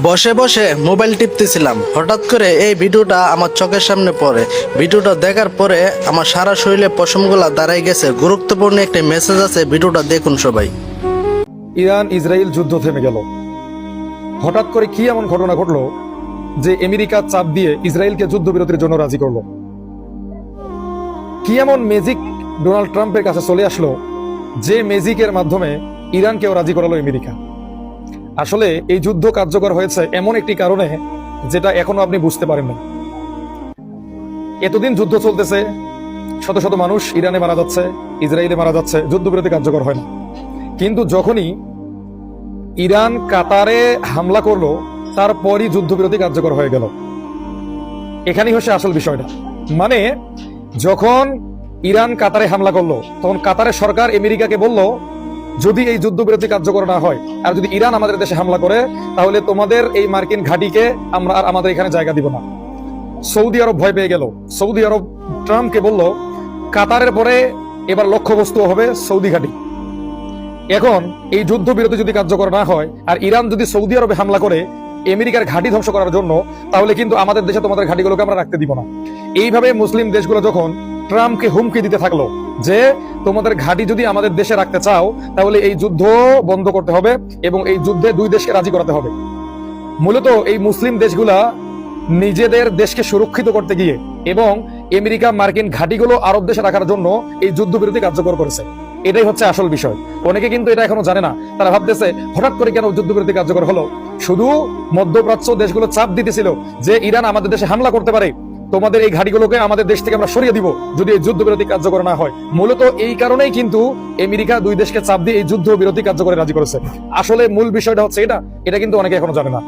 বসে বসে মোবাইল টিপতেছিলাম, হঠাৎ করে এই ভিডিওটা আমার চোখের সামনে পড়ে। ভিডিওটা দেখার পরে আমার সারা শরীরে পশমগুলা দাঁড়াই গেছে। গুরুত্বপূর্ণ একটা মেসেজ আছে, ভিডিওটা দেখুন সবাই। ইরান ইসরায়েল যুদ্ধ থেমে গেল। হঠাৎ করে কি এমন ঘটনা ঘটলো যে আমেরিকা চাপ দিয়ে ইসরায়েলকে যুদ্ধবিরতির জন্য রাজি করলো? কি এমন ম্যাজিক ডোনাল্ড ট্রাম্পের কাছে চলে আসলো যে ম্যাজিকের মাধ্যমে ইরানকেও রাজি করালো আমেরিকা? আসলে এই যুদ্ধ কার্যকর হয়েছে এমন একটি কারণে যেটা এখনো আপনি বুঝতে পারেন না। এতদিন যুদ্ধ চলতেছে, শত শত মানুষ ইরানে মারা যাচ্ছে, ইসরায়েলে মারা যাচ্ছে, যুদ্ধবিরতি কার্যকর হয় না। কিন্তু যখনই ইরান কাতারে হামলা করলো, তারপরই যুদ্ধবিরতি কার্যকর হয়ে গেল। এখানেই হচ্ছে আসল বিষয়টা। মানে যখন ইরান কাতারে হামলা করলো, তখন কাতারের সরকার আমেরিকাকে বলল, যদি এই যুদ্ধবিরতি কার্যকর না হয় আর যদি ইরান আমাদের দেশে হামলা করে, তাহলে তোমাদের এই মার্কিন ঘাঁটিকে আমরা আর আমাদের এখানে জায়গা দিব না। সৌদি আরব ভয় পেয়ে গেল। সৌদি আরব ট্রাম্পকে বলল, কাতারের পরে এবার লক্ষ্যবস্তু হবে সৌদি ঘাঁটি। এখন এই যুদ্ধবিরতি যদি কার্যকর না হয় আর ইরান যদি সৌদি আরবে হামলা করে আমেরিকার ঘাঁটি ধ্বংস করার জন্য, তাহলে কিন্তু আমাদের দেশে তোমাদের ঘাঁটিগুলোকে আমরা রাখতে দিব না। এইভাবে মুসলিম দেশগুলো যখন ট্রাম্পকে হুমকি দিতে থাকলো যে তোমাদের ঘাঁটি যদি আমাদের দেশে রাখতে চাও, তাহলে এই যুদ্ধ বন্ধ করতে হবে এবং এই যুদ্ধে দুই দেশকে রাজি করাতে হবে। মূলত এই মুসলিম দেশগুলা নিজেদের দেশকে সুরক্ষিত করতে গিয়ে এবং আমেরিকা মার্কিন ঘাঁটিগুলো আরব দেশে রাখার জন্য এই যুদ্ধবিরতি কার্যকর করেছে। এটাই হচ্ছে আসল বিষয়। অনেকে কিন্তু এটা এখনো জানে না। তারা ভাবতেছে হঠাৎ করে কেন যুদ্ধবিরতি কার্যকর হলো। শুধু মধ্যপ্রাচ্য দেশগুলো চাপ দিতেছিল যে ইরান আমাদের দেশে হামলা করতে পারে, তোমাদের এই ঘাঁটিগুলোকে আমাদের দেশ থেকে আমরা সরিয়ে দিব যদি এই যুদ্ধবিরতি কার্যকর না হয়। মূলত এই কারণেই কিন্তু আমেরিকা দুই দেশকে চাপ দিয়ে এই যুদ্ধবিরতি কার্যকরে রাজি করেছে। আসলে মূল বিষয়টা হচ্ছে এটা কিন্তু অনেকে এখনো জানে না।